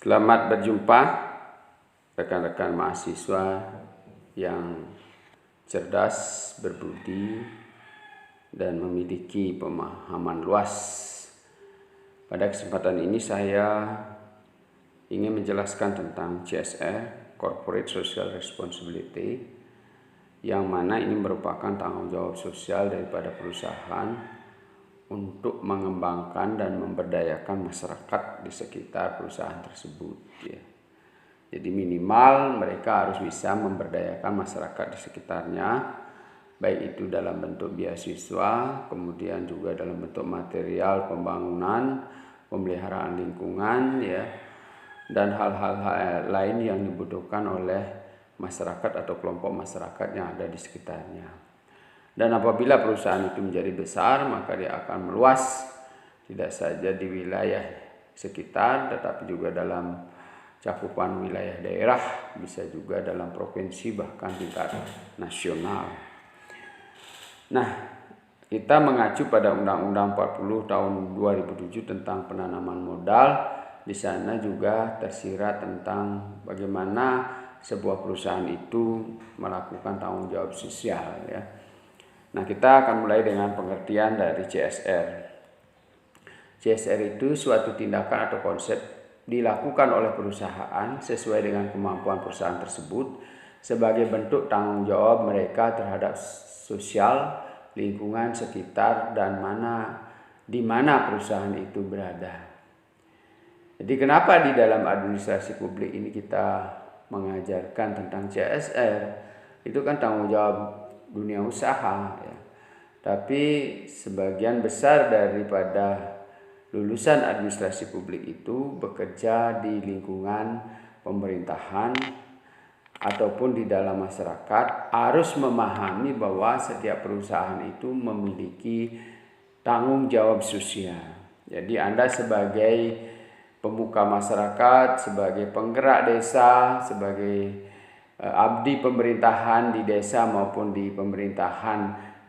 Selamat berjumpa rekan-rekan mahasiswa yang cerdas, berbudi, dan memiliki pemahaman luas. Pada kesempatan ini saya ingin menjelaskan tentang CSR, Corporate Social Responsibility, yang mana ini merupakan tanggung jawab sosial daripada perusahaan untuk mengembangkan dan memberdayakan masyarakat di sekitar perusahaan tersebut, ya. Jadi minimal mereka harus bisa memberdayakan masyarakat di sekitarnya, baik itu dalam bentuk beasiswa, kemudian juga dalam bentuk material pembangunan, pemeliharaan lingkungan, ya, dan hal-hal lain yang dibutuhkan oleh masyarakat atau kelompok masyarakat yang ada di sekitarnya. Dan apabila perusahaan itu menjadi besar, maka dia akan meluas, tidak saja di wilayah sekitar, tetapi juga dalam cakupan wilayah daerah, bisa juga dalam provinsi, bahkan tingkat nasional. Nah, kita mengacu pada Undang-Undang 40 tahun 2007 tentang penanaman modal. Di sana juga tersirat tentang bagaimana sebuah perusahaan itu melakukan tanggung jawab sosial, ya. Nah, kita akan mulai dengan pengertian dari CSR. CSR itu suatu tindakan atau konsep dilakukan oleh perusahaan sesuai dengan kemampuan perusahaan tersebut sebagai bentuk tanggung jawab mereka terhadap sosial, lingkungan sekitar, dan di mana perusahaan itu berada. Jadi kenapa di dalam administrasi publik ini kita mengajarkan tentang CSR? Itu kan tanggung jawab dunia usaha, ya. Tapi sebagian besar daripada lulusan administrasi publik itu bekerja di lingkungan pemerintahan ataupun di dalam masyarakat, harus memahami bahwa setiap perusahaan itu memiliki tanggung jawab sosial. Jadi Anda sebagai pemuka masyarakat, sebagai penggerak desa, sebagai abdi pemerintahan di desa maupun di pemerintahan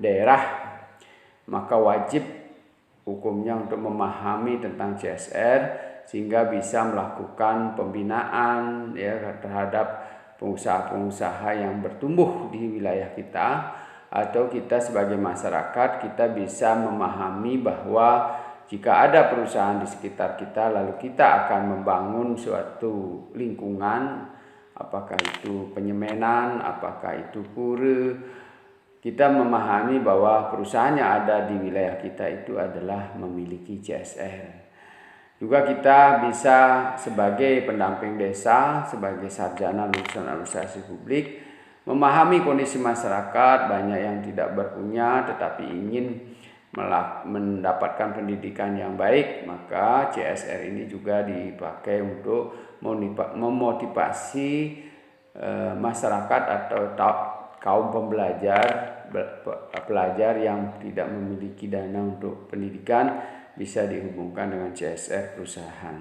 daerah, maka wajib hukumnya untuk memahami tentang CSR sehingga bisa melakukan pembinaan, ya, terhadap pengusaha-pengusaha yang bertumbuh di wilayah kita, atau kita sebagai masyarakat kita bisa memahami bahwa jika ada perusahaan di sekitar kita lalu kita akan membangun suatu lingkungan, apakah itu penyemenan, apakah itu pura, kita memahami bahwa perusahaan yang ada di wilayah kita itu adalah memiliki CSR. Juga kita bisa sebagai pendamping desa, sebagai sarjana lulusan administrasi publik, memahami kondisi masyarakat, banyak yang tidak berpunya tetapi ingin mendapatkan pendidikan yang baik, maka CSR ini juga dipakai untuk memotivasi masyarakat atau kaum pelajar yang tidak memiliki dana untuk pendidikan bisa dihubungkan dengan CSR perusahaan.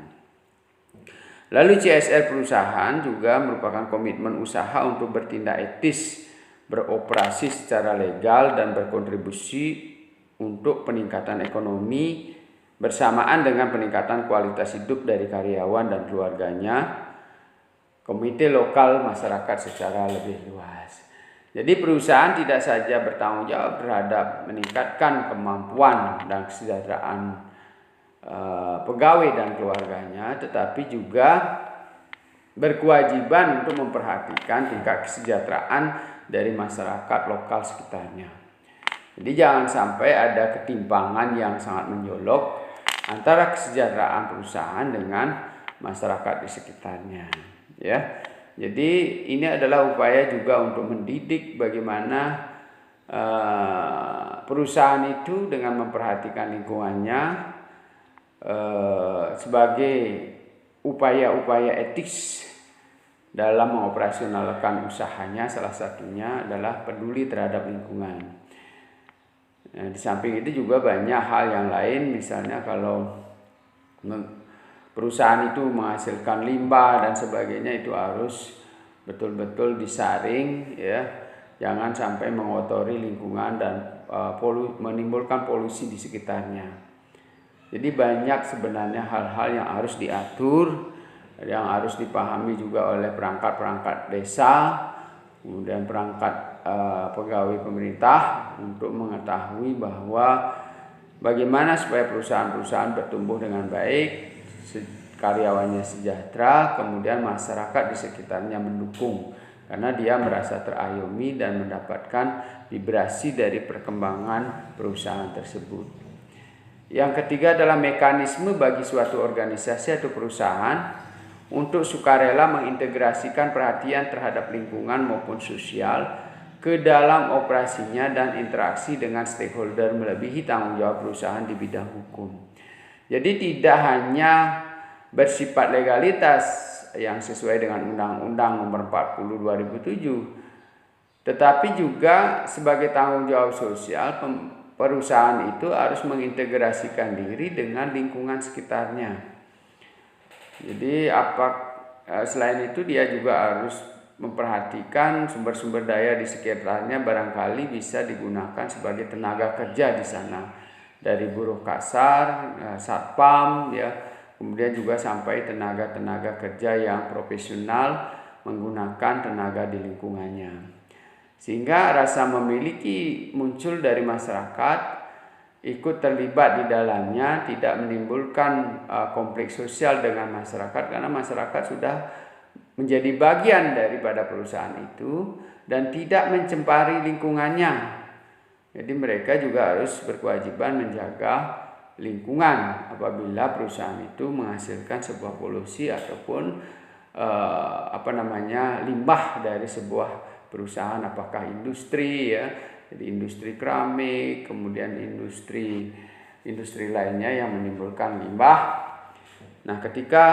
Lalu CSR perusahaan juga merupakan komitmen usaha untuk bertindak etis, beroperasi secara legal, dan berkontribusi untuk peningkatan ekonomi bersamaan dengan peningkatan kualitas hidup dari karyawan dan keluarganya, komite lokal, masyarakat secara lebih luas. Jadi perusahaan tidak saja bertanggung jawab terhadap meningkatkan kemampuan dan kesejahteraan pegawai dan keluarganya, tetapi juga berkewajiban untuk memperhatikan tingkat kesejahteraan dari masyarakat lokal sekitarnya. Jadi jangan sampai ada ketimpangan yang sangat menjolok antara kesejahteraan perusahaan dengan masyarakat di sekitarnya, ya. Jadi ini adalah upaya juga untuk mendidik bagaimana perusahaan itu dengan memperhatikan lingkungannya sebagai upaya-upaya etis dalam mengoperasionalkan usahanya. Salah satunya adalah peduli terhadap lingkungan. Nah, di samping itu juga banyak hal yang lain, misalnya kalau perusahaan itu menghasilkan limbah dan sebagainya, itu harus betul-betul disaring, ya, jangan sampai mengotori lingkungan dan menimbulkan polusi di sekitarnya. Jadi banyak sebenarnya hal-hal yang harus diatur yang harus dipahami juga oleh perangkat-perangkat desa, kemudian perangkat pegawai pemerintah untuk mengetahui bahwa bagaimana supaya perusahaan-perusahaan bertumbuh dengan baik, karyawannya sejahtera, kemudian masyarakat di sekitarnya mendukung karena dia merasa terayomi dan mendapatkan vibrasi dari perkembangan perusahaan tersebut. Yang ketiga adalah mekanisme bagi suatu organisasi atau perusahaan untuk sukarela mengintegrasikan perhatian terhadap lingkungan maupun sosial ke dalam operasinya dan interaksi dengan stakeholder melebihi tanggung jawab perusahaan di bidang hukum. Jadi tidak hanya bersifat legalitas yang sesuai dengan Undang-Undang Nomor 40 2007, tetapi juga sebagai tanggung jawab sosial perusahaan itu harus mengintegrasikan diri dengan lingkungan sekitarnya. Jadi selain itu dia juga harus memperhatikan sumber-sumber daya di sekitarnya barangkali bisa digunakan sebagai tenaga kerja di sana, dari buruh kasar, satpam, ya, kemudian juga sampai tenaga-tenaga kerja yang profesional menggunakan tenaga di lingkungannya, sehingga rasa memiliki muncul dari masyarakat ikut terlibat di dalamnya, tidak menimbulkan konflik sosial dengan masyarakat karena masyarakat sudah menjadi bagian daripada perusahaan itu dan tidak mencemari lingkungannya. Jadi mereka juga harus berkewajiban menjaga lingkungan apabila perusahaan itu menghasilkan sebuah polusi ataupun limbah dari sebuah perusahaan, apakah industri, ya, jadi industri keramik, kemudian industri lainnya yang menimbulkan limbah. Nah, ketika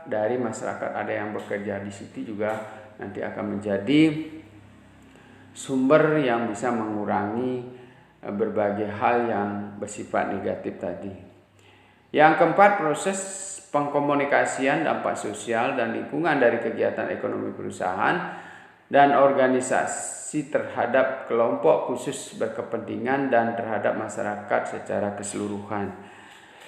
dari masyarakat ada yang bekerja di situ juga nanti akan menjadi sumber yang bisa mengurangi berbagai hal yang bersifat negatif tadi. Yang keempat, proses pengkomunikasian dampak sosial dan lingkungan dari kegiatan ekonomi perusahaan dan organisasi terhadap kelompok khusus berkepentingan dan terhadap masyarakat secara keseluruhan.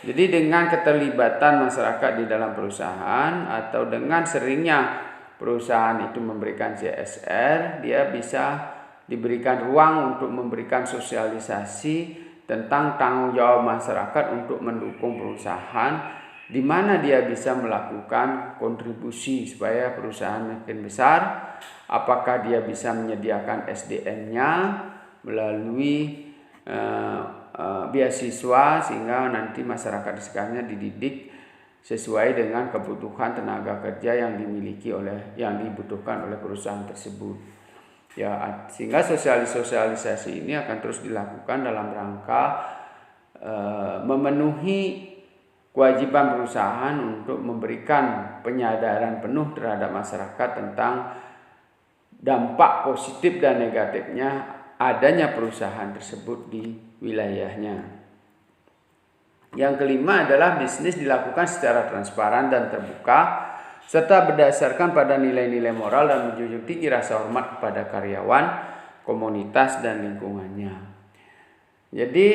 Jadi dengan keterlibatan masyarakat di dalam perusahaan atau dengan seringnya perusahaan itu memberikan CSR, dia bisa diberikan ruang untuk memberikan sosialisasi tentang tanggung jawab masyarakat untuk mendukung perusahaan, di mana dia bisa melakukan kontribusi supaya perusahaan makin besar. Apakah dia bisa menyediakan SDM-nya melalui beasiswa sehingga nanti masyarakat di sekitarnya dididik sesuai dengan kebutuhan tenaga kerja yang dibutuhkan oleh perusahaan tersebut. Ya, sehingga sosialisasi ini akan terus dilakukan dalam rangka memenuhi kewajiban perusahaan untuk memberikan penyadaran penuh terhadap masyarakat tentang dampak positif dan negatifnya adanya perusahaan tersebut di wilayahnya. Yang kelima adalah bisnis dilakukan secara transparan dan terbuka serta berdasarkan pada nilai-nilai moral dan menjunjung tinggi rasa hormat kepada karyawan, komunitas dan lingkungannya. Jadi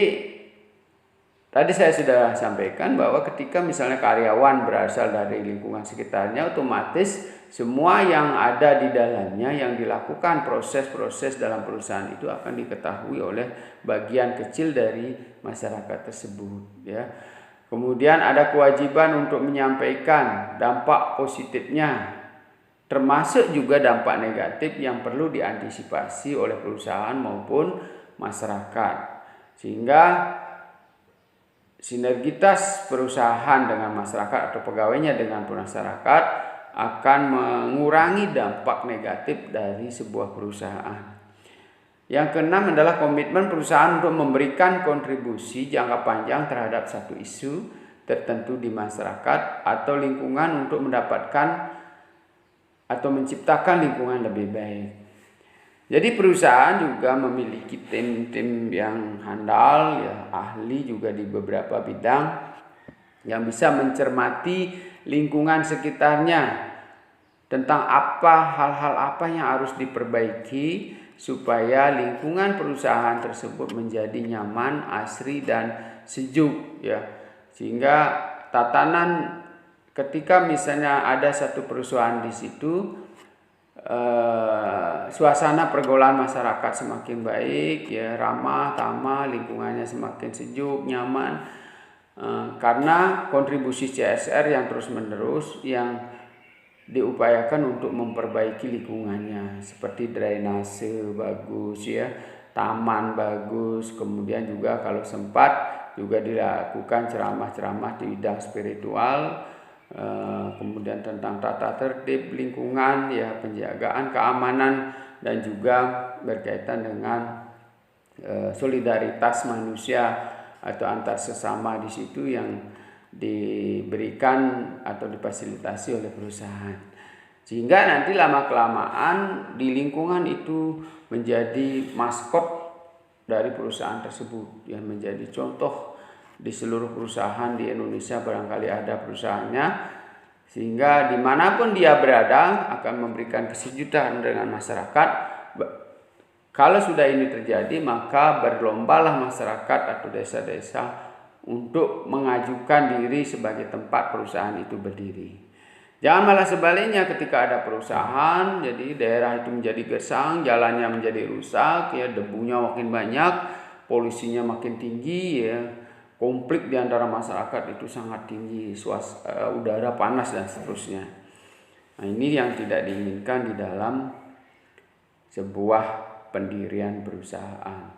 tadi saya sudah sampaikan bahwa ketika misalnya karyawan berasal dari lingkungan sekitarnya, otomatis semua yang ada di dalamnya yang dilakukan proses-proses dalam perusahaan itu akan diketahui oleh bagian kecil dari masyarakat tersebut, ya. Kemudian ada kewajiban untuk menyampaikan dampak positifnya, termasuk juga dampak negatif yang perlu diantisipasi oleh perusahaan maupun masyarakat, sehingga sinergitas perusahaan dengan masyarakat atau pegawainya dengan masyarakat akan mengurangi dampak negatif dari sebuah perusahaan. Yang keenam adalah komitmen perusahaan untuk memberikan kontribusi jangka panjang terhadap satu isu tertentu di masyarakat atau lingkungan untuk mendapatkan atau menciptakan lingkungan lebih baik. Jadi perusahaan juga memiliki tim-tim yang handal, ya, ahli juga di beberapa bidang yang bisa mencermati lingkungan sekitarnya tentang hal-hal apa yang harus diperbaiki supaya lingkungan perusahaan tersebut menjadi nyaman, asri dan sejuk, ya. Sehingga tatanan ketika misalnya ada satu perusahaan di situ, suasana pergaulan masyarakat semakin baik, ya ramah, tamah, lingkungannya semakin sejuk, nyaman, karena kontribusi CSR yang terus-menerus yang diupayakan untuk memperbaiki lingkungannya, seperti drainase bagus, ya, taman bagus, kemudian juga kalau sempat juga dilakukan ceramah-ceramah di bidang spiritual, kemudian tentang tata tertib lingkungan, ya, penjagaan keamanan, dan juga berkaitan dengan solidaritas manusia atau antar sesama di situ yang diberikan atau difasilitasi oleh perusahaan, sehingga nanti lama-kelamaan di lingkungan itu menjadi maskot dari perusahaan tersebut, yang menjadi contoh di seluruh perusahaan di Indonesia, barangkali ada perusahaannya, sehingga dimanapun dia berada akan memberikan kesejukan dengan masyarakat. Kalau sudah ini terjadi, maka berlombalah masyarakat atau desa-desa untuk mengajukan diri sebagai tempat perusahaan itu berdiri. Jangan malah sebaliknya, ketika ada perusahaan, jadi daerah itu menjadi gersang, jalannya menjadi rusak, ya, debunya makin banyak, polusinya makin tinggi, ya, konflik di antara masyarakat itu sangat tinggi, udara panas dan seterusnya. Nah, ini yang tidak diinginkan di dalam sebuah pendirian perusahaan.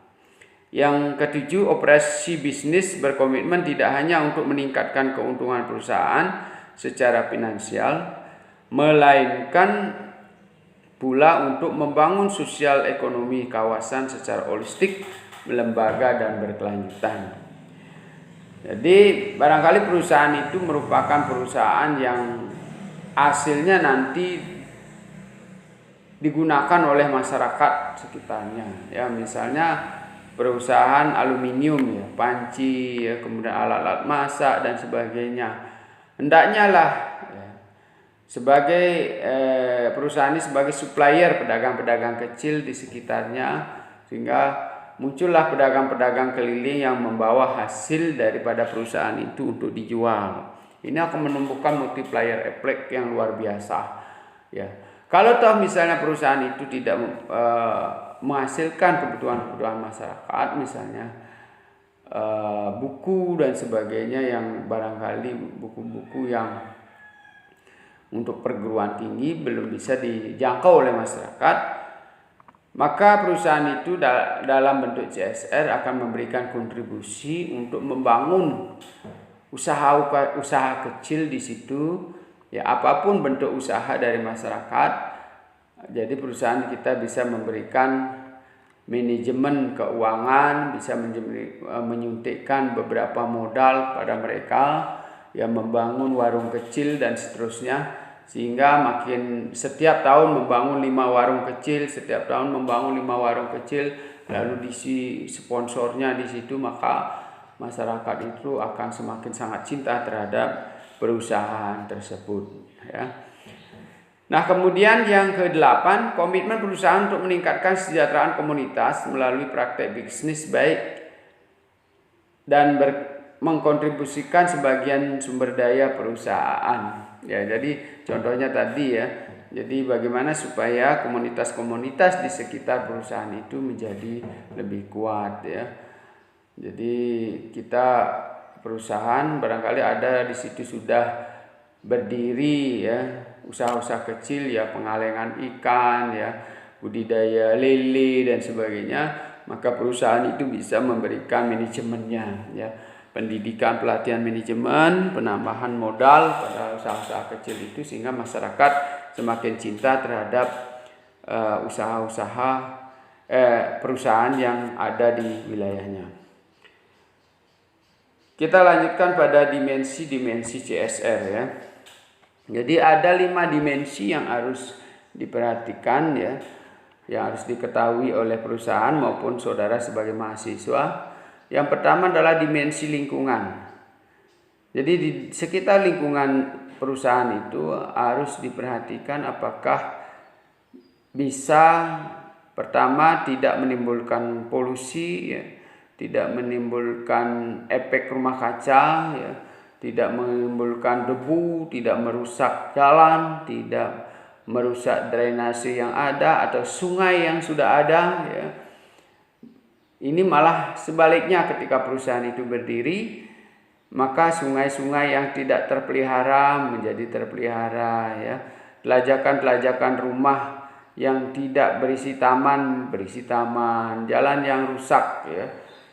Yang ketujuh, operasi bisnis berkomitmen tidak hanya untuk meningkatkan keuntungan perusahaan secara finansial, melainkan pula untuk membangun sosial ekonomi kawasan secara holistik, lembaga, dan berkelanjutan. Jadi barangkali perusahaan itu merupakan perusahaan yang hasilnya nanti digunakan oleh masyarakat sekitarnya, ya, misalnya perusahaan aluminium, ya, panci, ya, kemudian alat-alat masak dan sebagainya. Hendaknya lah, ya, sebagai perusahaan ini sebagai supplier pedagang-pedagang kecil di sekitarnya, sehingga muncullah pedagang-pedagang keliling yang membawa hasil daripada perusahaan itu untuk dijual. Ini akan menumbuhkan multiplier effect yang luar biasa, ya. Kalau toh misalnya perusahaan itu tidak menghasilkan kebutuhan masyarakat, misalnya buku dan sebagainya, yang barangkali buku-buku yang untuk perguruan tinggi belum bisa dijangkau oleh masyarakat, maka perusahaan itu dalam bentuk CSR akan memberikan kontribusi untuk membangun usaha kecil di situ, ya, apapun bentuk usaha dari masyarakat. Jadi perusahaan kita bisa memberikan manajemen keuangan, bisa menyuntikkan beberapa modal pada mereka, yang membangun warung kecil dan seterusnya, sehingga makin setiap tahun membangun 5 warung kecil, setiap tahun membangun 5 warung kecil, lalu diisi sponsornya di situ, maka masyarakat itu akan semakin sangat cinta terhadap perusahaan tersebut, ya. Nah, kemudian yang ke-8, komitmen perusahaan untuk meningkatkan kesejahteraan komunitas melalui praktek bisnis baik dan mengkontribusikan sebagian sumber daya perusahaan. Ya, jadi contohnya tadi, ya. Jadi bagaimana supaya komunitas-komunitas di sekitar perusahaan itu menjadi lebih kuat, ya. Jadi kita perusahaan barangkali ada di situ sudah berdiri, ya, usaha-usaha kecil, ya, pengalengan ikan, ya, budidaya lele dan sebagainya, maka perusahaan itu bisa memberikan manajemennya, ya, pendidikan, pelatihan manajemen, penambahan modal pada usaha-usaha kecil itu, sehingga masyarakat semakin cinta terhadap usaha-usaha perusahaan yang ada di wilayahnya. Kita lanjutkan pada dimensi-dimensi CSR, ya. Jadi ada 5 dimensi yang harus diperhatikan, ya, yang harus diketahui oleh perusahaan maupun saudara sebagai mahasiswa. Yang pertama adalah dimensi lingkungan. Jadi di sekitar lingkungan perusahaan itu harus diperhatikan apakah bisa, pertama, tidak menimbulkan polusi, ya, tidak menimbulkan efek rumah kaca, ya, tidak menimbulkan debu, tidak merusak jalan, tidak merusak drainase yang ada atau sungai yang sudah ada, ya. Ini malah sebaliknya, ketika perusahaan itu berdiri, maka sungai-sungai yang tidak terpelihara menjadi terpelihara, ya. Telajakan-telajakan rumah yang tidak berisi taman, jalan yang rusak, ya,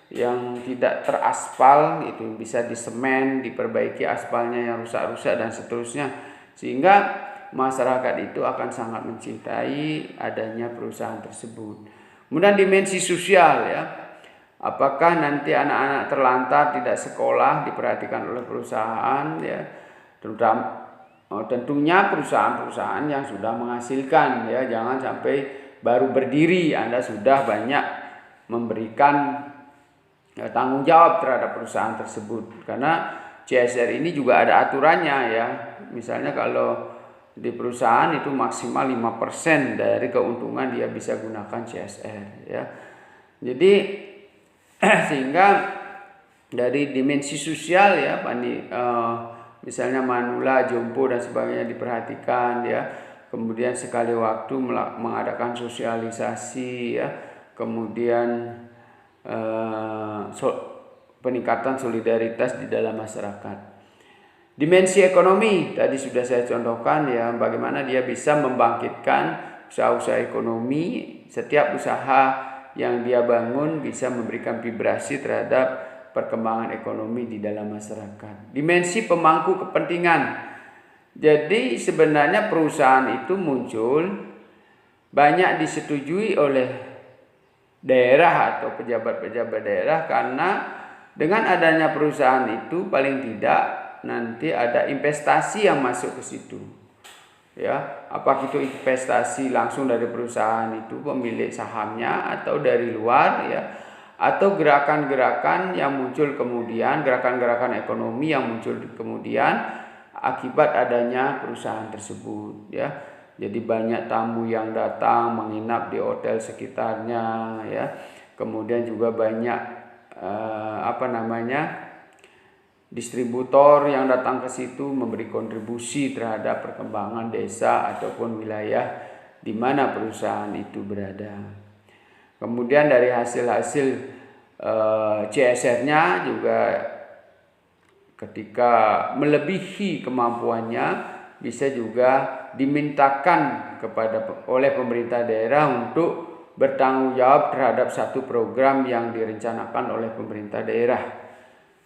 yang tidak teraspal itu bisa disemen, diperbaiki aspalnya yang rusak-rusak dan seterusnya, sehingga masyarakat itu akan sangat mencintai adanya perusahaan tersebut. Kemudian dimensi sosial, ya, apakah nanti anak-anak terlantar tidak sekolah diperhatikan oleh perusahaan, ya, terutama tentunya perusahaan-perusahaan yang sudah menghasilkan, ya, jangan sampai baru berdiri Anda sudah banyak memberikan tanggung jawab terhadap perusahaan tersebut, karena CSR ini juga ada aturannya, ya. Misalnya kalau di perusahaan itu maksimal 5% dari keuntungan dia bisa gunakan CSR, ya. Jadi sehingga dari dimensi sosial, ya, misalnya manula, jompo dan sebagainya diperhatikan, ya. Kemudian sekali waktu mengadakan sosialisasi, ya. Kemudian peningkatan solidaritas di dalam masyarakat. Dimensi ekonomi tadi sudah saya contohkan, ya, bagaimana dia bisa membangkitkan usaha-usaha ekonomi. Setiap usaha yang dia bangun bisa memberikan vibrasi terhadap perkembangan ekonomi di dalam masyarakat. Dimensi pemangku kepentingan. Jadi sebenarnya perusahaan itu muncul banyak disetujui oleh daerah atau pejabat-pejabat daerah, karena dengan adanya perusahaan itu paling tidak nanti ada investasi yang masuk ke situ, ya. Apakah itu investasi langsung dari perusahaan itu pemilik sahamnya atau dari luar, ya, atau gerakan-gerakan yang muncul kemudian, gerakan-gerakan ekonomi yang muncul kemudian akibat adanya perusahaan tersebut, ya. Jadi banyak tamu yang datang menginap di hotel sekitarnya, ya. Kemudian juga banyak distributor yang datang ke situ memberi kontribusi terhadap perkembangan desa ataupun wilayah di mana perusahaan itu berada. Kemudian dari hasil-hasil CSR-nya juga ketika melebihi kemampuannya bisa juga dimintakan oleh pemerintah daerah untuk bertanggung jawab terhadap satu program yang direncanakan oleh pemerintah daerah,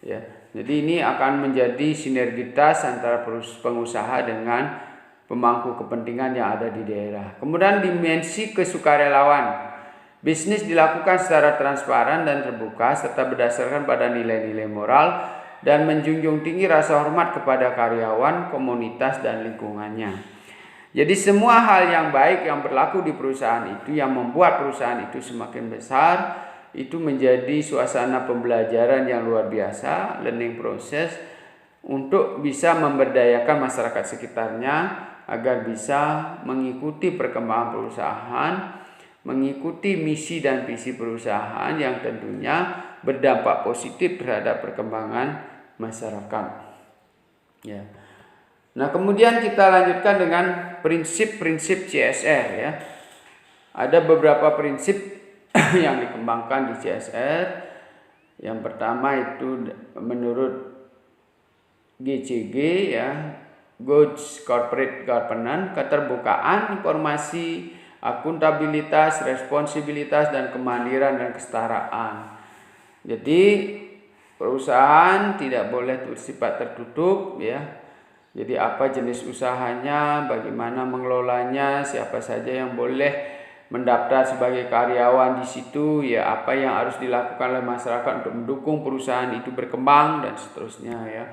ya. Jadi ini akan menjadi sinergitas antara pengusaha dengan pemangku kepentingan yang ada di daerah. Kemudian dimensi kesukarelawan. Bisnis dilakukan secara transparan dan terbuka serta berdasarkan pada nilai-nilai moral dan menjunjung tinggi rasa hormat kepada karyawan, komunitas, dan lingkungannya. Jadi semua hal yang baik yang berlaku di perusahaan itu yang membuat perusahaan itu semakin besar, itu menjadi suasana pembelajaran yang luar biasa, learning process, untuk bisa memberdayakan masyarakat sekitarnya agar bisa mengikuti perkembangan perusahaan, mengikuti misi dan visi perusahaan yang tentunya berdampak positif terhadap perkembangan masyarakat, ya. Nah, kemudian kita lanjutkan dengan prinsip-prinsip CSR, ya. Ada beberapa prinsip yang dikembangkan di CSR. Yang pertama itu menurut GCG, ya, Good Corporate Governance, keterbukaan informasi, akuntabilitas, responsibilitas, dan kemandirian dan kesetaraan. Jadi perusahaan tidak boleh bersifat tertutup, ya. Jadi apa jenis usahanya, bagaimana mengelolanya, siapa saja yang boleh mendaftar sebagai karyawan di situ, ya, apa yang harus dilakukan oleh masyarakat untuk mendukung perusahaan itu berkembang dan seterusnya, ya.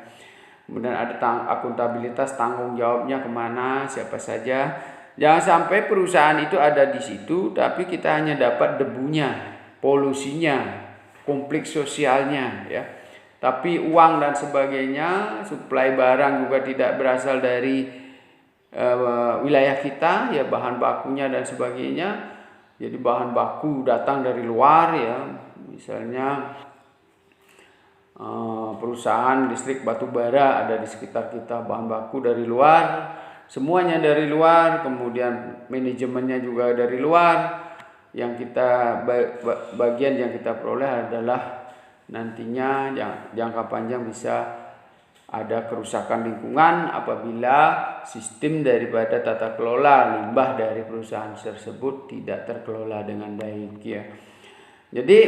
Kemudian ada akuntabilitas, tanggung jawabnya kemana, siapa saja. Jangan sampai perusahaan itu ada di situ tapi kita hanya dapat debunya, polusinya, konflik sosialnya, ya. Tapi uang dan sebagainya, suplai barang juga tidak berasal dari wilayah kita, ya, bahan bakunya dan sebagainya. Jadi bahan baku datang dari luar, ya, misalnya perusahaan listrik batu bara ada di sekitar kita, bahan baku dari luar, semuanya dari luar, kemudian manajemennya juga dari luar. Yang kita bagian yang kita peroleh adalah nantinya jangka panjang bisa ada kerusakan lingkungan apabila sistem daripada tata kelola limbah dari perusahaan tersebut tidak terkelola dengan baik ya. Jadi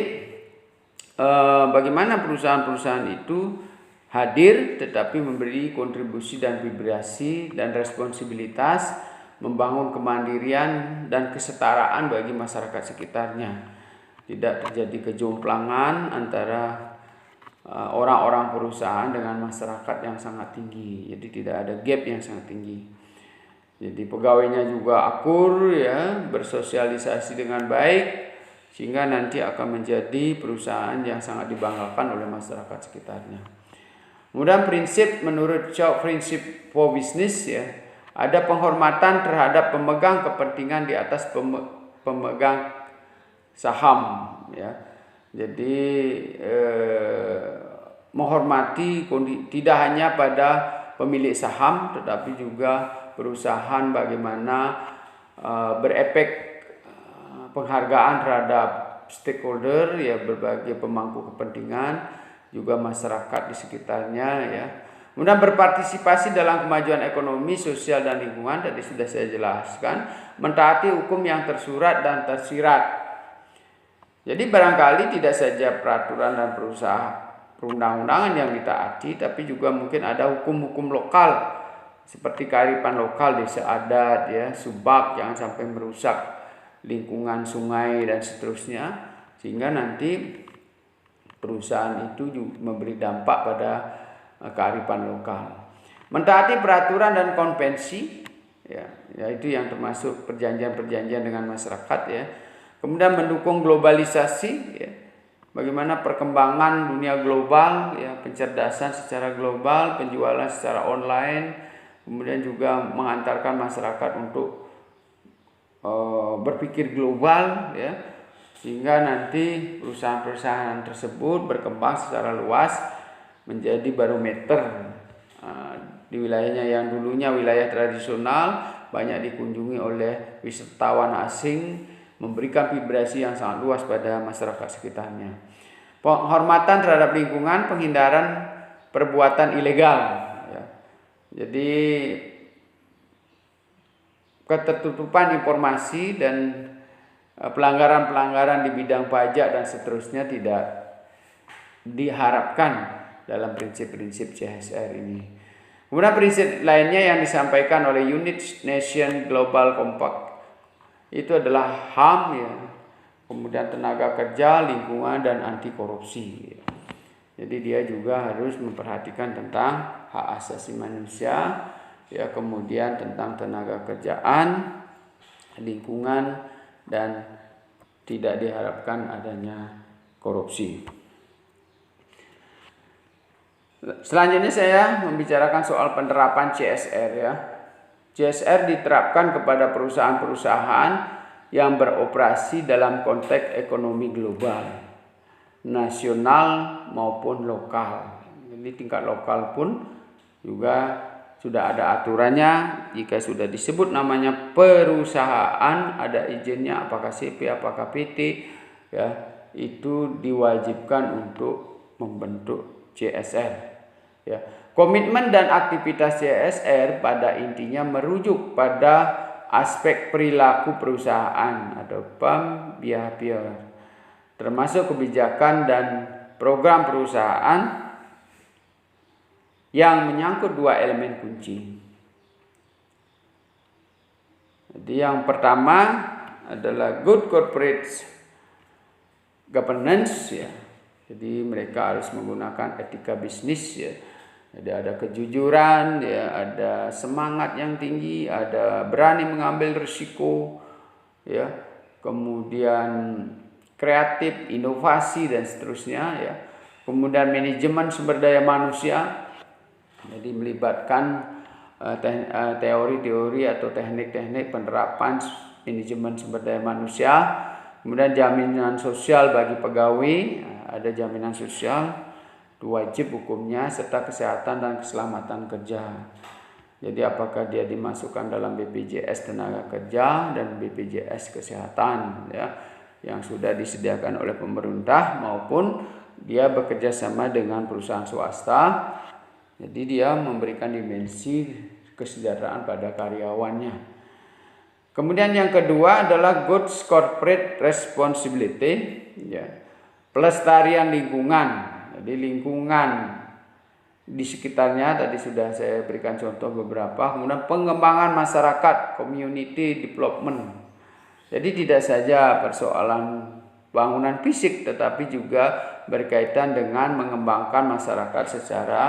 bagaimana perusahaan-perusahaan itu hadir tetapi memberi kontribusi dan vibrasi dan responsibilitas membangun kemandirian dan kesetaraan bagi masyarakat sekitarnya. Tidak terjadi kejomplangan antara orang-orang perusahaan dengan masyarakat yang sangat tinggi. Jadi tidak ada gap yang sangat tinggi. Jadi pegawainya juga akur ya, bersosialisasi dengan baik sehingga nanti akan menjadi perusahaan yang sangat dibanggakan oleh masyarakat sekitarnya. Kemudian prinsip menurut Shaw prinsip for business ya, ada penghormatan terhadap pemegang kepentingan di atas pemegang saham ya. Jadi menghormati tidak hanya pada pemilik saham tetapi juga perusahaan bagaimana berefek penghargaan terhadap stakeholder ya, berbagai pemangku kepentingan, juga masyarakat di sekitarnya ya. Kemudian berpartisipasi dalam kemajuan ekonomi, sosial dan lingkungan, tadi sudah saya jelaskan, mentaati hukum yang tersurat dan tersirat. Jadi barangkali tidak saja peraturan dan perundang-undangan yang ditaati, tapi juga mungkin ada hukum-hukum lokal seperti kearifan lokal, desa adat ya, subak, jangan sampai merusak lingkungan sungai dan seterusnya, sehingga nanti perusahaan itu juga memberi dampak pada kearifan lokal. Mentaati peraturan dan konvensi ya, yaitu yang termasuk perjanjian-perjanjian dengan masyarakat ya. Kemudian mendukung globalisasi ya, bagaimana perkembangan dunia global ya, pencerdasan secara global, penjualan secara online, kemudian juga mengantarkan masyarakat untuk berpikir global ya, sehingga nanti perusahaan-perusahaan tersebut berkembang secara luas menjadi barometer di wilayahnya yang dulunya wilayah tradisional banyak dikunjungi oleh wisatawan asing, memberikan vibrasi yang sangat luas pada masyarakat sekitarnya. Penghormatan terhadap lingkungan, penghindaran perbuatan ilegal ya. Jadi ketertutupan informasi dan pelanggaran-pelanggaran di bidang pajak dan seterusnya tidak diharapkan dalam prinsip-prinsip CSR ini. Kemudian prinsip lainnya yang disampaikan oleh United Nations Global Compact itu adalah HAM ya, kemudian tenaga kerja, lingkungan dan anti korupsi. Jadi dia juga harus memperhatikan tentang hak asasi manusia ya, kemudian tentang tenaga kerjaan, lingkungan dan tidak diharapkan adanya korupsi. Selanjutnya saya membicarakan soal penerapan CSR ya. CSR diterapkan kepada perusahaan-perusahaan yang beroperasi dalam konteks ekonomi global, nasional maupun lokal. Jadi tingkat lokal pun juga sudah ada aturannya. Jika sudah disebut namanya perusahaan, ada izinnya, apakah CP, apakah PT, ya, itu diwajibkan untuk membentuk CSR. Ya. Komitmen dan aktivitas CSR pada intinya merujuk pada aspek perilaku perusahaan atau behavior, termasuk kebijakan dan program perusahaan yang menyangkut dua elemen kunci. Jadi yang pertama adalah good corporate governance ya. Jadi mereka harus menggunakan etika bisnis ya. Jadi ada kejujuran, ya, ada semangat yang tinggi, ada berani mengambil risiko, ya, kemudian kreatif, inovasi dan seterusnya, ya. Kemudian manajemen sumber daya manusia, jadi melibatkan teori-teori atau teknik-teknik penerapan manajemen sumber daya manusia. Kemudian jaminan sosial bagi pegawai, ada jaminan sosial. wajib hukumnya serta kesehatan dan keselamatan kerja. Jadi apakah dia dimasukkan dalam BPJS tenaga kerja dan BPJS kesehatan ya, yang sudah disediakan oleh pemerintah, maupun dia bekerja sama dengan perusahaan swasta. Jadi dia memberikan dimensi kesejahteraan pada karyawannya. Kemudian yang kedua adalah good corporate responsibility ya. Pelestarian lingkungan. Jadi lingkungan di sekitarnya tadi sudah saya berikan contoh beberapa. Kemudian pengembangan masyarakat, community development. Jadi tidak saja persoalan bangunan fisik, tetapi juga berkaitan dengan mengembangkan masyarakat secara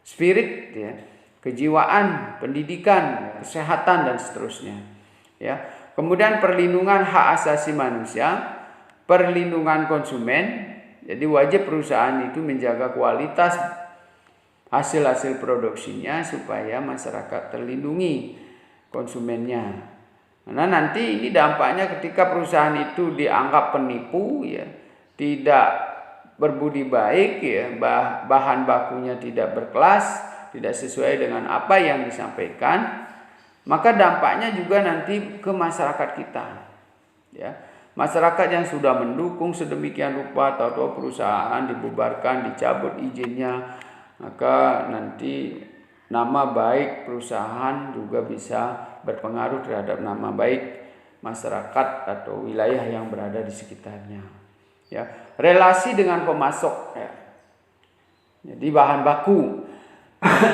spirit ya, kejiwaan, pendidikan, kesehatan dan seterusnya ya. Kemudian perlindungan hak asasi manusia, perlindungan konsumen. Jadi wajib perusahaan itu menjaga kualitas hasil-hasil produksinya supaya masyarakat terlindungi, konsumennya. Karena nanti ini dampaknya ketika perusahaan itu dianggap penipu ya, tidak berbudi baik ya, bahan bakunya tidak berkelas, tidak sesuai dengan apa yang disampaikan, maka dampaknya juga nanti ke masyarakat kita ya. Masyarakat yang sudah mendukung sedemikian rupa, atau perusahaan dibubarkan, dicabut izinnya, maka nanti nama baik perusahaan juga bisa berpengaruh terhadap nama baik masyarakat atau wilayah yang berada di sekitarnya. Ya, relasi dengan pemasok. Ya. Jadi bahan baku,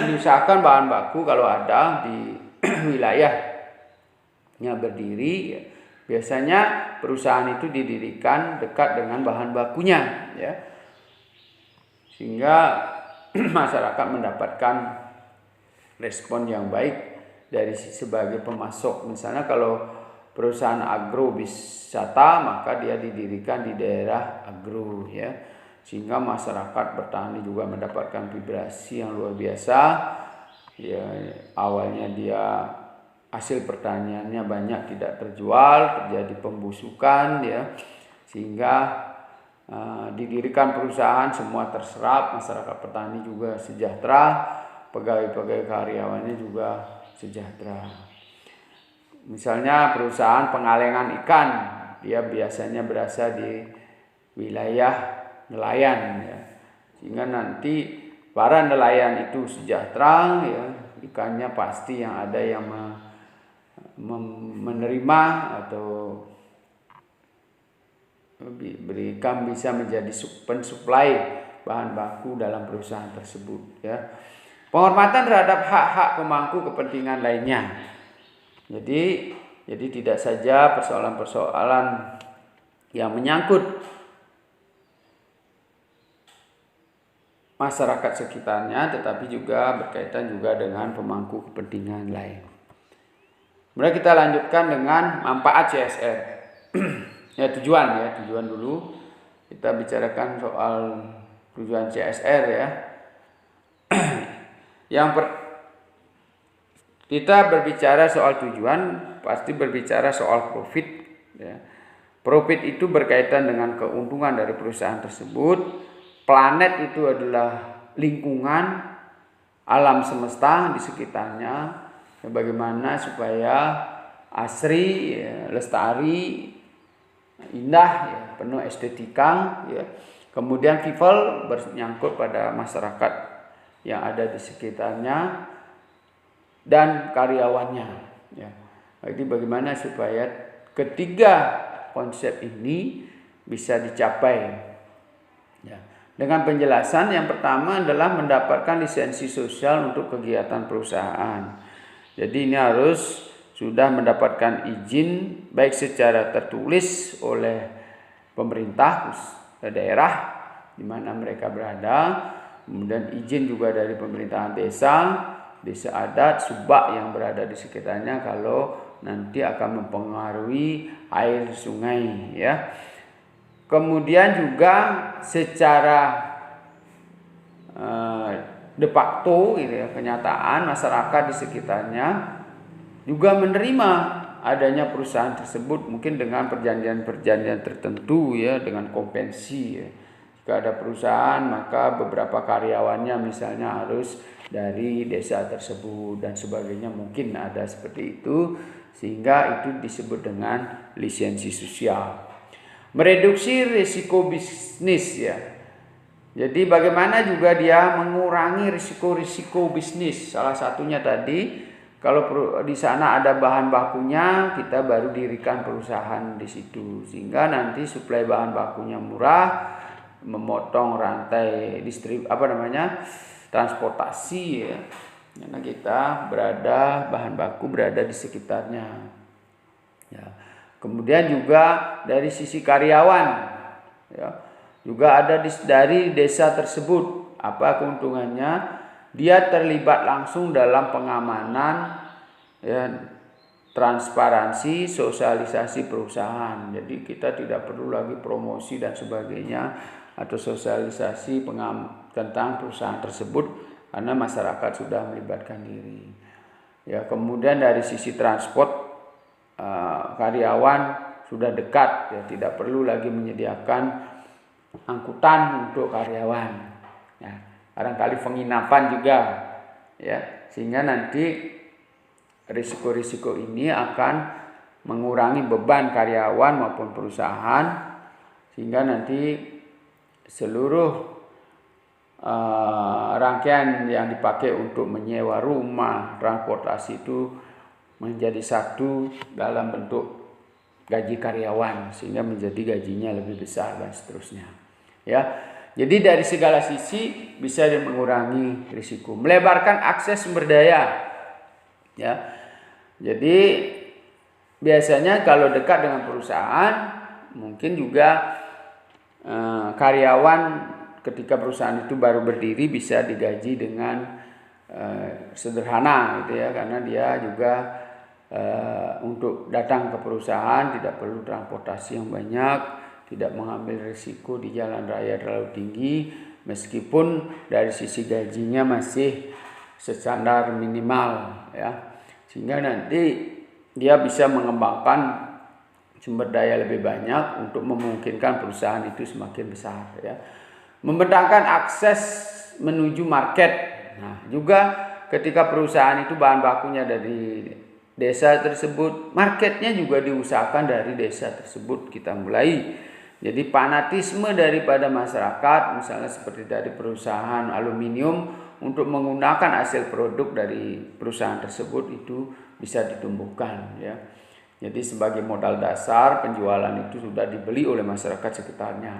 diusahakan bahan baku kalau ada di wilayahnya berdiri. Ya. Biasanya perusahaan itu didirikan dekat dengan bahan bakunya, ya, sehingga masyarakat mendapatkan respon yang baik dari sebagai pemasok. Misalnya kalau perusahaan agrowisata, maka dia didirikan di daerah agro, ya, sehingga masyarakat bertani juga mendapatkan vibrasi yang luar biasa. Ya, awalnya dia hasil pertaniannya banyak tidak terjual, terjadi pembusukan ya, sehingga didirikan perusahaan semua terserap, masyarakat petani juga sejahtera, pegawai-pegawai karyawannya juga sejahtera. Misalnya perusahaan pengalengan ikan, dia biasanya berasa di wilayah nelayan ya, sehingga nanti para nelayan itu sejahtera ya, ikannya pasti yang ada yang menerima atau berikan bisa menjadi pensuplai bahan baku dalam perusahaan tersebut ya. Penghormatan terhadap hak-hak pemangku kepentingan lainnya. Jadi tidak saja persoalan-persoalan yang menyangkut masyarakat sekitarnya, tetapi juga berkaitan juga dengan pemangku kepentingan lain. Kemudian kita lanjutkan dengan manfaat CSR. Ya, tujuan dulu. Kita bicarakan soal tujuan CSR ya. Kita berbicara soal tujuan, pasti berbicara soal profit ya. Profit itu berkaitan dengan keuntungan dari perusahaan tersebut. Planet itu adalah lingkungan alam semesta di sekitarnya. Bagaimana supaya asri, ya, lestari, indah, ya, penuh estetika, ya. Kemudian people bernyangkut pada masyarakat yang ada di sekitarnya dan karyawannya. Ya. Jadi bagaimana supaya ketiga konsep ini bisa dicapai. Ya. Dengan penjelasan yang pertama adalah mendapatkan lisensi sosial untuk kegiatan perusahaan. Jadi ini harus sudah mendapatkan izin baik secara tertulis oleh pemerintah daerah di mana mereka berada, kemudian izin juga dari pemerintahan desa adat, subak yang berada di sekitarnya kalau nanti akan mempengaruhi air sungai ya. Kemudian juga secara de facto gitu ya, kenyataan masyarakat di sekitarnya juga menerima adanya perusahaan tersebut mungkin dengan perjanjian-perjanjian tertentu ya, dengan kompensi ya. Jika ada perusahaan maka beberapa karyawannya misalnya harus dari desa tersebut dan sebagainya, mungkin ada seperti itu, sehingga itu disebut dengan lisensi sosial. Mereduksi risiko bisnis ya. Jadi bagaimana juga dia mengurangi risiko-risiko bisnis. Salah satunya tadi, kalau di sana ada bahan bakunya, kita baru dirikan perusahaan di situ, sehingga nanti suplai bahan bakunya murah, memotong rantai transportasi ya, karena kita bahan baku berada di sekitarnya ya. Kemudian juga dari sisi karyawan ya, juga ada dari desa tersebut, apa keuntungannya? Dia terlibat langsung dalam pengamanan ya, transparansi, sosialisasi perusahaan. Jadi kita tidak perlu lagi promosi dan sebagainya atau sosialisasi tentang perusahaan tersebut, karena masyarakat sudah melibatkan diri. Ya, kemudian dari sisi transport, karyawan sudah dekat, ya, tidak perlu lagi menyediakan angkutan untuk karyawan. Ya, barangkali penginapan juga, ya, sehingga nanti risiko-risiko ini akan mengurangi beban karyawan maupun perusahaan, sehingga nanti seluruh rangkaian yang dipakai untuk menyewa rumah, transportasi itu menjadi satu dalam bentuk gaji karyawan, sehingga menjadi gajinya lebih besar dan seterusnya. Ya, jadi dari segala sisi bisa mengurangi risiko, melebarkan akses sumber daya. Ya, jadi biasanya kalau dekat dengan perusahaan, mungkin juga karyawan ketika perusahaan itu baru berdiri bisa digaji dengan sederhana gitu ya, karena dia juga untuk datang ke perusahaan tidak perlu transportasi yang banyak, tidak mengambil risiko di jalan raya terlalu tinggi, meskipun dari sisi gajinya masih standar minimal ya, sehingga nanti dia bisa mengembangkan sumber daya lebih banyak untuk memungkinkan perusahaan itu semakin besar ya. Membentangkan akses menuju market. Nah, juga ketika perusahaan itu bahan bakunya dari desa tersebut, marketnya juga diusahakan dari desa tersebut kita mulai. Jadi fanatisme daripada masyarakat, misalnya seperti dari perusahaan aluminium, untuk menggunakan hasil produk dari perusahaan tersebut itu bisa ditumbuhkan ya. Jadi sebagai modal dasar penjualan itu sudah dibeli oleh masyarakat sekitarnya,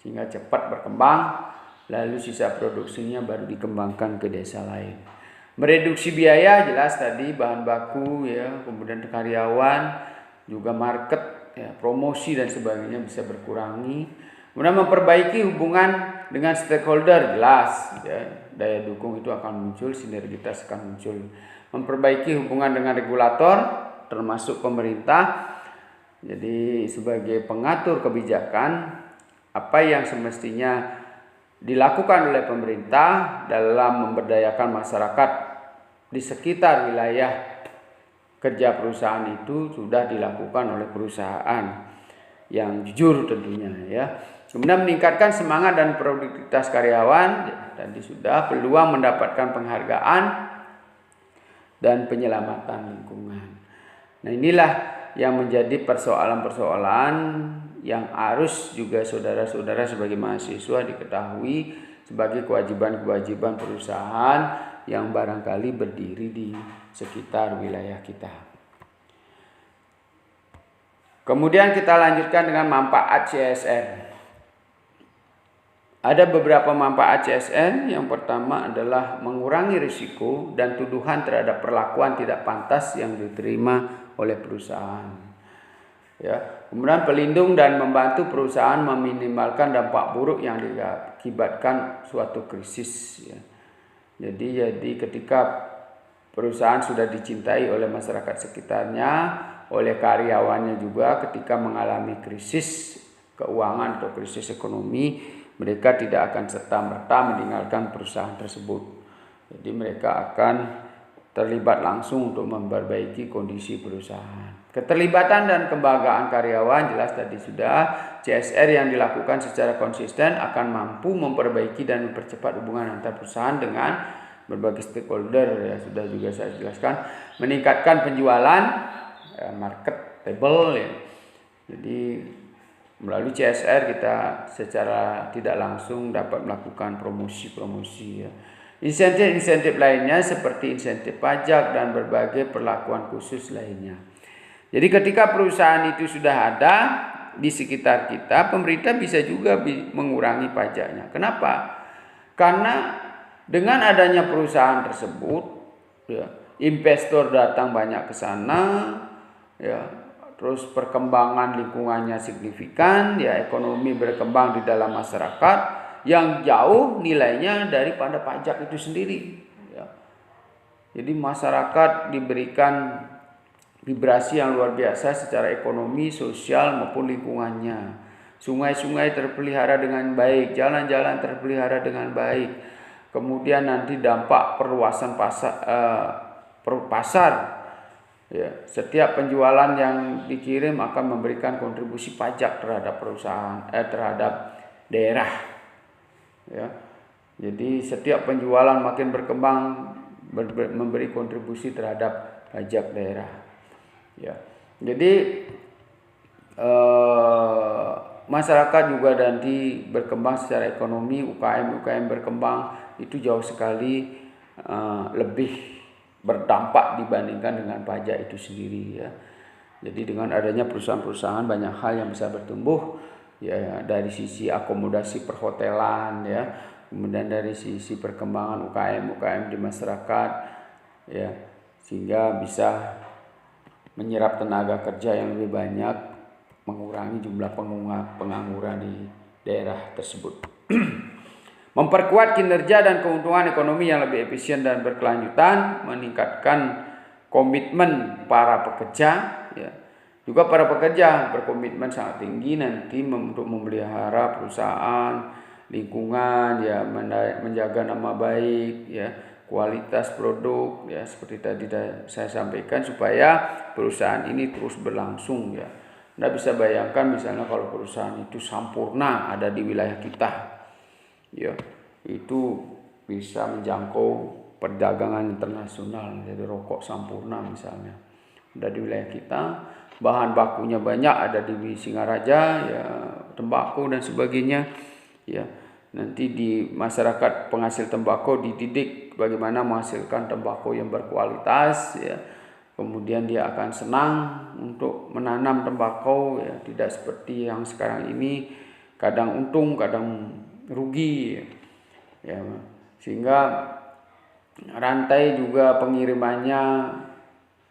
sehingga cepat berkembang, lalu sisa produksinya baru dikembangkan ke desa lain. Mereduksi biaya jelas tadi, bahan baku ya, kemudian karyawan, juga market ya, promosi dan sebagainya bisa berkurangi. Kemudian memperbaiki hubungan dengan stakeholder, jelas ya, daya dukung itu akan muncul, sinergitas akan muncul. Memperbaiki hubungan dengan regulator termasuk pemerintah, jadi sebagai pengatur kebijakan apa yang semestinya dilakukan oleh pemerintah dalam memberdayakan masyarakat di sekitar wilayah kerja perusahaan itu sudah dilakukan oleh perusahaan yang jujur tentunya ya. Kemudian meningkatkan semangat dan produktivitas karyawan, tadi sudah, peluang mendapatkan penghargaan dan penyelamatan lingkungan. Nah, inilah yang menjadi persoalan-persoalan yang harus juga saudara-saudara sebagai mahasiswa diketahui sebagai kewajiban-kewajiban perusahaan yang barangkali berdiri di sekitar wilayah kita. Kemudian kita lanjutkan dengan manfaat CSR. Ada beberapa manfaat CSR. Yang pertama adalah mengurangi risiko dan tuduhan terhadap perlakuan tidak pantas yang diterima oleh perusahaan. Ya, kemudian pelindung dan membantu perusahaan meminimalkan dampak buruk yang diakibatkan suatu krisis. Ya. Jadi ketika perusahaan sudah dicintai oleh masyarakat sekitarnya, oleh karyawannya juga, ketika mengalami krisis keuangan atau krisis ekonomi, mereka tidak akan serta-merta meninggalkan perusahaan tersebut. Jadi mereka akan terlibat langsung untuk memperbaiki kondisi perusahaan. Keterlibatan dan kebanggaan karyawan jelas tadi sudah. CSR yang dilakukan secara konsisten akan mampu memperbaiki dan mempercepat hubungan antar perusahaan dengan berbagai stakeholder, ya sudah juga saya jelaskan. Meningkatkan penjualan, marketable, ya. Jadi melalui CSR kita secara tidak langsung dapat melakukan promosi-promosi, ya. Insentif-insentif lainnya seperti insentif pajak dan berbagai perlakuan khusus lainnya. Jadi ketika perusahaan itu sudah ada di sekitar kita, pemerintah bisa juga mengurangi pajaknya. Kenapa? Karena dengan adanya perusahaan tersebut, ya, investor datang banyak ke sana, ya, terus perkembangan lingkungannya signifikan, ya, ekonomi berkembang di dalam masyarakat yang jauh nilainya daripada pajak itu sendiri, ya. Jadi masyarakat diberikan vibrasi yang luar biasa secara ekonomi, sosial maupun lingkungannya. Sungai-sungai terpelihara dengan baik, jalan-jalan terpelihara dengan baik. Kemudian nanti dampak perluasan pasar, ya, setiap penjualan yang dikirim akan memberikan kontribusi pajak terhadap perusahaan, terhadap daerah, ya. Jadi setiap penjualan makin berkembang memberi kontribusi terhadap pajak daerah. Ya, jadi masyarakat juga nanti berkembang secara ekonomi, UKM berkembang itu jauh sekali lebih berdampak dibandingkan dengan pajak itu sendiri, ya. Jadi dengan adanya perusahaan-perusahaan banyak hal yang bisa bertumbuh, ya, dari sisi akomodasi perhotelan, ya, kemudian dari sisi perkembangan UKM di masyarakat, ya, sehingga bisa menyerap tenaga kerja yang lebih banyak, mengurangi jumlah pengangguran di daerah tersebut. Memperkuat kinerja dan keuntungan ekonomi yang lebih efisien dan berkelanjutan, meningkatkan komitmen para pekerja, ya. Juga para pekerja berkomitmen sangat tinggi nanti untuk memelihara perusahaan, lingkungan, ya, menjaga nama baik, ya, kualitas produk, ya, seperti tadi saya sampaikan, supaya perusahaan ini terus berlangsung, ya. Anda bisa bayangkan misalnya kalau perusahaan itu sampurna ada di wilayah kita, ya, itu bisa menjangkau perdagangan internasional. Jadi rokok Sampurna misalnya ada di wilayah kita, bahan bakunya banyak ada di Singaraja, ya, tembakau dan sebagainya, ya. Nanti di masyarakat penghasil tembakau dididik bagaimana menghasilkan tembakau yang berkualitas, ya. Kemudian dia akan senang untuk menanam tembakau, ya, tidak seperti yang sekarang ini kadang untung kadang rugi, ya. Sehingga rantai juga pengirimannya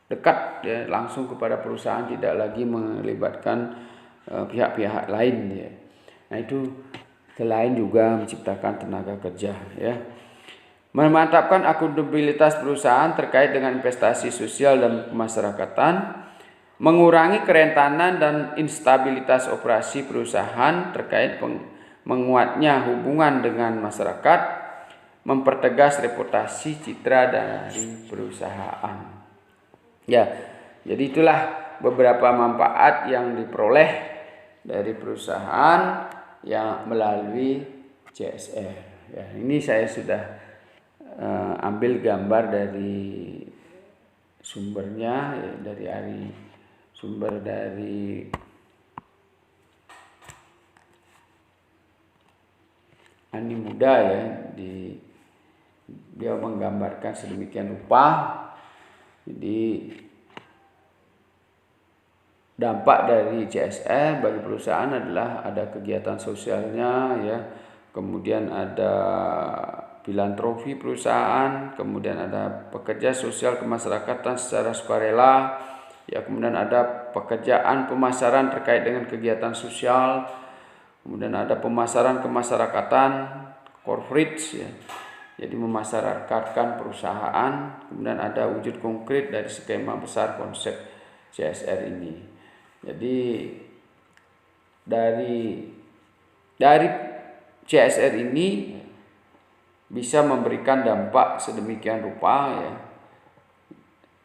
dekat, ya, langsung kepada perusahaan, tidak lagi melibatkan pihak-pihak lain, ya. Nah, itu selain juga menciptakan tenaga kerja, ya. Memantapkan akuntabilitas perusahaan terkait dengan investasi sosial dan kemasyarakatan, mengurangi kerentanan dan instabilitas operasi perusahaan terkait menguatnya hubungan dengan masyarakat, mempertegas reputasi citra dari perusahaan. Ya, jadi itulah beberapa manfaat yang diperoleh dari perusahaan yang melalui CSR. Ya, ini saya sudah ambil gambar dari sumbernya, ya, dari sumber dari Ani Muda, ya, dia menggambarkan sedemikian rupa. Jadi dampak dari CSR bagi perusahaan adalah ada kegiatan sosialnya, ya, kemudian ada filantropi perusahaan, kemudian ada pekerja sosial kemasyarakatan secara sukarela, ya, kemudian ada pekerjaan pemasaran terkait dengan kegiatan sosial, kemudian ada pemasaran kemasyarakatan corporate, ya, jadi memasyarakatkan perusahaan, kemudian ada wujud konkret dari skema besar konsep CSR ini. Jadi dari CSR ini bisa memberikan dampak sedemikian rupa, ya,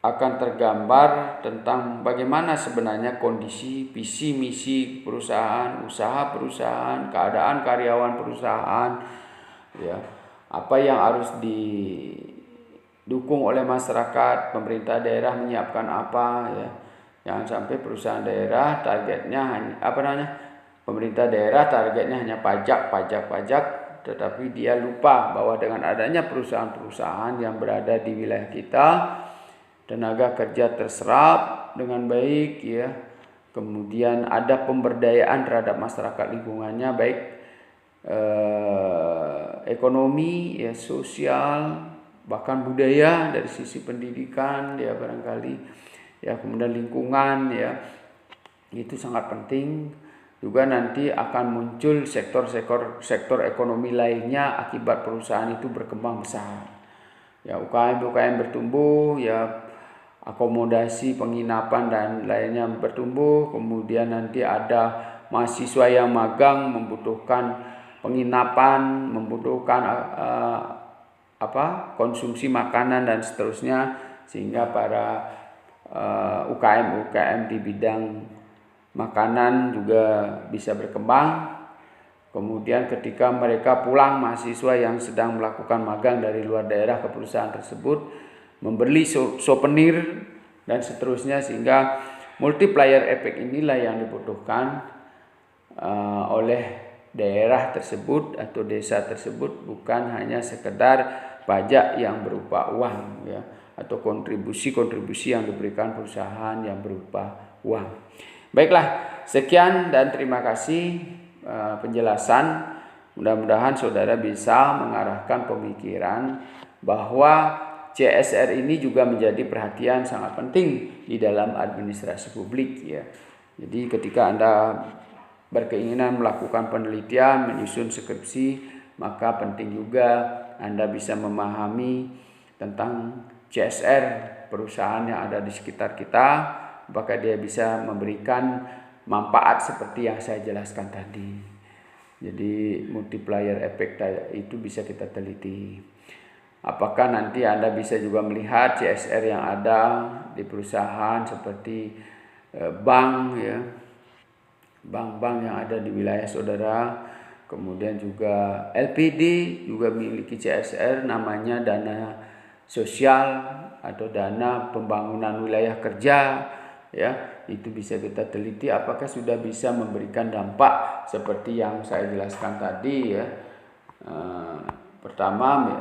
akan tergambar tentang bagaimana sebenarnya kondisi, visi, misi perusahaan, usaha perusahaan, keadaan karyawan perusahaan, ya, apa yang harus didukung oleh masyarakat, pemerintah daerah menyiapkan apa, ya. Jangan sampai perusahaan daerah targetnya hanya pemerintah daerah targetnya hanya pajak, tetapi dia lupa bahwa dengan adanya perusahaan-perusahaan yang berada di wilayah kita, tenaga kerja terserap dengan baik, ya. Kemudian ada pemberdayaan terhadap masyarakat lingkungannya, baik ekonomi, ya, sosial, bahkan budaya dari sisi pendidikan, ya, barangkali, ya, kemudian lingkungan, ya, itu sangat penting. Juga nanti akan muncul sektor ekonomi lainnya akibat perusahaan itu berkembang besar, ya, UKM bertumbuh, ya, akomodasi penginapan dan lainnya bertumbuh. Kemudian nanti ada mahasiswa yang magang membutuhkan penginapan, membutuhkan konsumsi makanan dan seterusnya, sehingga para UKM di bidang makanan juga bisa berkembang. Kemudian ketika mereka pulang, mahasiswa yang sedang melakukan magang dari luar daerah ke perusahaan tersebut membeli souvenir dan seterusnya, sehingga multiplier effect inilah yang dibutuhkan oleh daerah tersebut atau desa tersebut, bukan hanya sekedar pajak yang berupa uang, ya, atau kontribusi yang diberikan perusahaan yang berupa uang. Baiklah, sekian dan terima kasih penjelasan. Mudah-mudahan saudara bisa mengarahkan pemikiran bahwa CSR ini juga menjadi perhatian sangat penting di dalam administrasi publik, ya. Jadi ketika Anda berkeinginan melakukan penelitian, menyusun skripsi, maka penting juga Anda bisa memahami tentang CSR perusahaan yang ada di sekitar kita, apakah dia bisa memberikan manfaat seperti yang saya jelaskan tadi. Jadi multiplier effect itu bisa kita teliti. Apakah nanti Anda bisa juga melihat CSR yang ada di perusahaan seperti bank, ya, bank-bank yang ada di wilayah saudara. Kemudian juga LPD juga memiliki CSR, namanya dana sosial atau dana pembangunan wilayah kerja, ya. Itu bisa kita teliti apakah sudah bisa memberikan dampak seperti yang saya jelaskan tadi, ya. Pertama,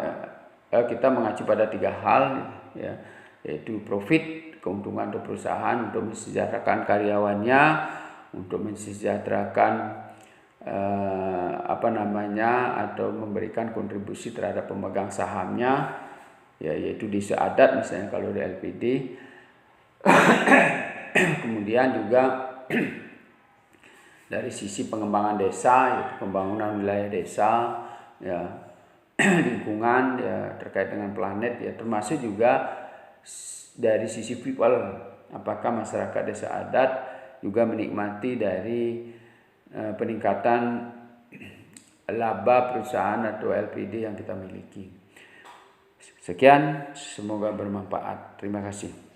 kita mengacu pada 3 hal, ya, yaitu profit, keuntungan untuk perusahaan untuk mensejahterakan karyawannya, untuk mensejahterakan atau memberikan kontribusi terhadap pemegang sahamnya, ya, yaitu desa adat misalnya kalau di LPD. Kemudian juga dari sisi pengembangan desa, yaitu pembangunan wilayah desa, ya, lingkungan, ya, terkait dengan planet, ya, termasuk juga dari sisi people, apakah masyarakat desa adat juga menikmati dari peningkatan laba perusahaan atau LPD yang kita miliki. Sekian, semoga bermanfaat. Terima kasih.